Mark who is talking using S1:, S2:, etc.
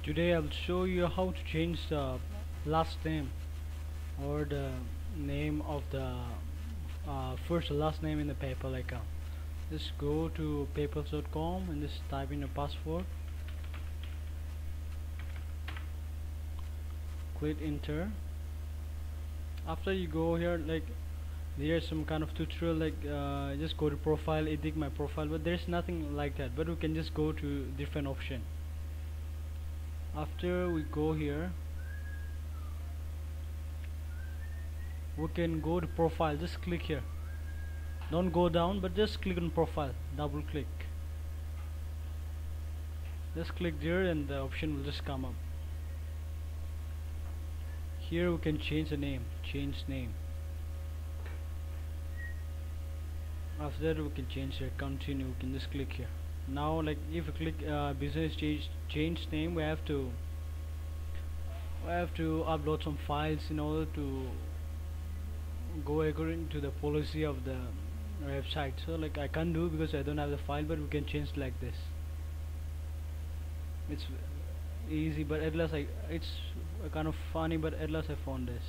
S1: Today I'll show you how to change the last name or the name of the first or last name in the PayPal account. Just go to paypal.com and just type in your password, click enter. After you go here, like there's some kind of tutorial, like just go to profile, edit my profile, but there's nothing like that, but we can just go to different option. After we go here, we can go to profile, just click here, don't go down but just click on profile, double click, just click there and the option will just come up. Here we can change the name, change name. After that we can change it, continue, we can just click here. Now like if you click business change name, we have to upload some files in order to go according to the policy of the website. So like I can't do because I don't have the file, but we can change like this. It's easy, but at last it's kind of funny, but at last I found this.